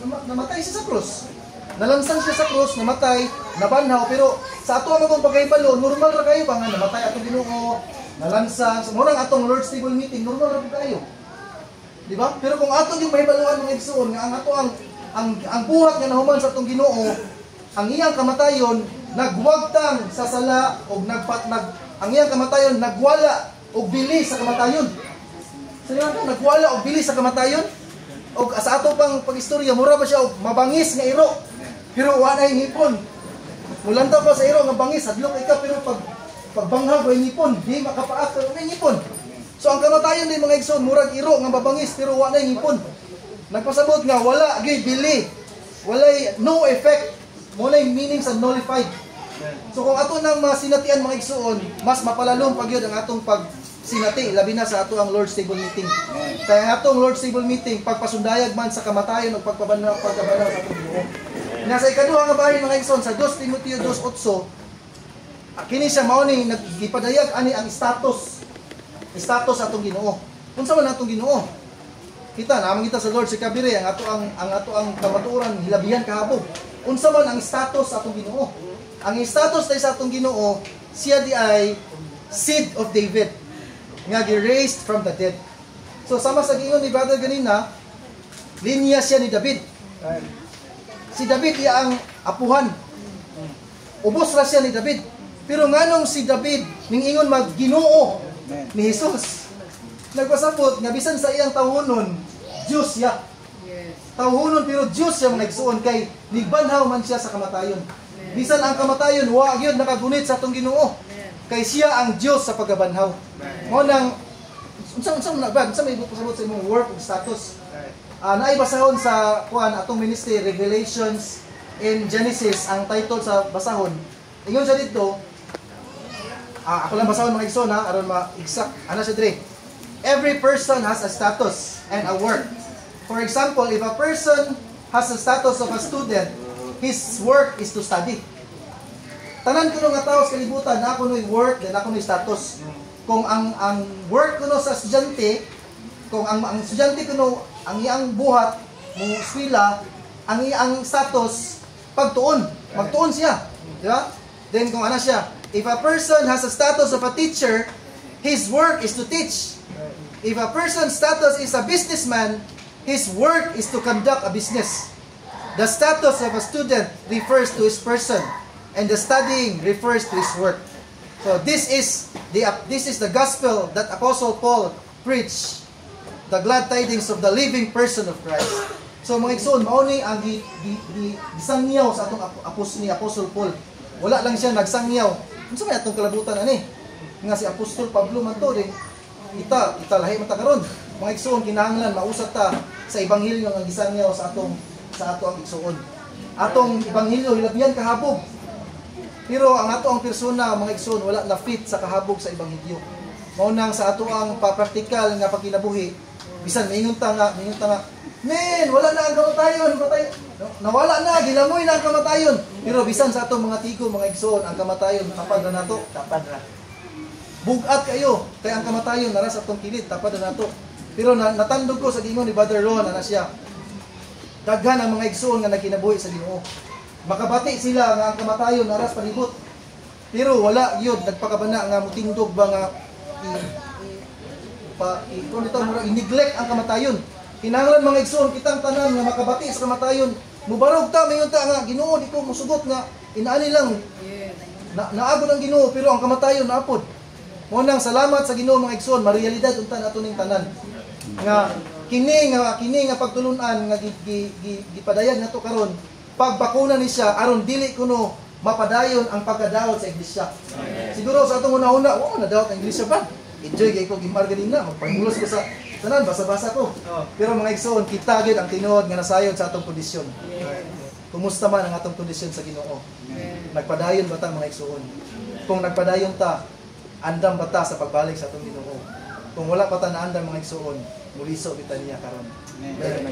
namatay siya sa krus. Nalansan siya sa krus, namatay, nabanhaw, pero sa ato ang atong pagkaibalo, normal ra kayo ba nga namatay atong Ginoo, nalansan, sa murang atong Lord's Table meeting, normal ra kayo. Di ba? Pero kung atong yung mahibaluan mga igsoon nga ang ato ang buhat nga nahuman sa atong Ginoo, ang iyang kamatayon nagwagtang sa sala og ang iyang kamatayon nagwala og bili sa kamatayon. Sayo ka nagwala og bili sa kamatayon. Og sa ato pang pagistorya mura ba siya og mabangis nga iro. Pero wala ay ngipon. Mulantaw pa sa iro nga bangis hadlok ika pero pagbanghag way ngipon, di makapaak pero may ngipon. So ang kamatayon din mga igsoon murag iro nga mabangis pero wala ay ngipon. Nagpasabot nga wala gyud bili. Walay no effect. Walay meaning sa nullified. So kung ato nang masinatian mga igsoon, mas mapalalom pag yun ang atong pagsinati, labi na sa ato ang Lord's Table meeting. Kaya atong Lord's Table meeting, pagpasundayag man sa kamatayon o pagkabanaw sa atong Ginoo. Nasa ikaduha nga bahin mga igsoon, sa 2 Timoteo 2:8, kini siya mao ni nagipadayag ani ang status atong Ginoo. Unsa man atong Ginoo? Kita naman kita sa Lord si kabire ang ato ang kamatuoran hilabihan kahabog. Unsa man ang status atong Ginoo? Ang status tay sa atong Ginoo, siya di ay seed of David nga gi-raised from the dead. So sama sa giingon ni brother ganina, linya siya ni David. Si David iya ang apuhan. Ubos ra siya ni David. Pero nganong si David ning ingon mag-Ginoo ni Jesus. Nagpasabot nga bisan sa iyang tawhonon, Diyos siya. Tawhonon pero Diyos siya mga igsoon kay nigbanhaw man siya sa kamatayon. Bisan ang kamatayon wa gyud nakagunit sa atong Ginoo. Kay siya ang Diyos sa pagkabanhaw. Mo nang unsa na ba unsa may pasabot sa imong work ug status. Naay basahon sa kuan atong ministry Revelations in Genesis ang title sa basahon. Ingon sa dito ako lang basahon mga igsoon ha aron ma-exact ana siya dire. Every person has a status and a work. For example, if a person has the status of a student, his work is to study. Tanan kuno nga tawo sa kalibutan, na ako no'y work, then ako no'y status. Kung ang work kuno sa estudyante, kung ang estudyante kuno, ang iyang buhat, mong eskwela, ang iyang status, pagtuon. Magtuon siya. Di ba? Then kung ano siya, if a person has a status of a teacher, his work is to teach. If a person's status is a businessman, his work is to conduct a business. The status of a student refers to his person, and the studying refers to his work. So this is the gospel that Apostle Paul preached, the glad tidings of the living person of Christ. So mga igsoon, mao ni ang gisangyaw sa atong Apostle Paul. Wala lang siya nagsangyaw. Unsa may atong kalabutan ani? Nga si Apostol Pablo man to din. Ita lahi man ta karon. Mga igsoon kinahanglan mausat ta sa ebanghelyo nga gisangyaw sa ato ang igsoon. Atong ebanghelyo hilabihan kahabog. Pero ang ato ang persona mga igsoon wala na fit sa kahabog sa ebanghelyo. Mao nang sa ato ang praktikal nga pagkinabuhi bisan mingon ta nga men wala na ang kamatayon, nawala na gilamoy na ang kamatayon. Pero bisan sa atong mga tigo mga igsoon ang kamatayon tapad na nato, tapad ra. Bugat kayo kay ang kamatayon naras atong kilid tapad na nato. Pero natandog ko sa gingon ni Brother Ron ana siya. Daghan ang mga igsoon nga nagkinabuhi sa Ginoo. Makabati sila nga ang kamatayon naras palibot. Pero wala gyud nagpakabana nga mutindog ba nga i-neglect ang kamatayon. Kinahanglan mga igsoon kitang tanan nga makabati sa kamatayon. Mubarog ta mayon ta nga Ginoo di ko musugot nga inaani lang. Naagod ang Ginoo pero ang kamatayon naapod. Mo nang salamat sa Ginoo mga igsoon, marealidad unta nato ning tanan. Nga kini nga pagtulunan nga gipadayag nato karon pagbakuna ni siya aron dili kuno mapadayon ang pagkadaot sa iglesia. Siguro sa atong una-una, na daot ang iglesia ba? Enjoy kay ko gimar ganina, magpangulos ko sa tanan basa-basa ko. Pero mga igsoon, kita gyud ang tinuod nga nasayon sa atong kondisyon. Kumusta man ang atong kondisyon sa Ginoo? Nagpadayon ba ta mga igsoon? Kung nagpadayon ta, andam ba ta sa pagbalik sa atong Ginoo? Kung wala pa ta na andam mga igsoon, muliso kita niya karon. Amen.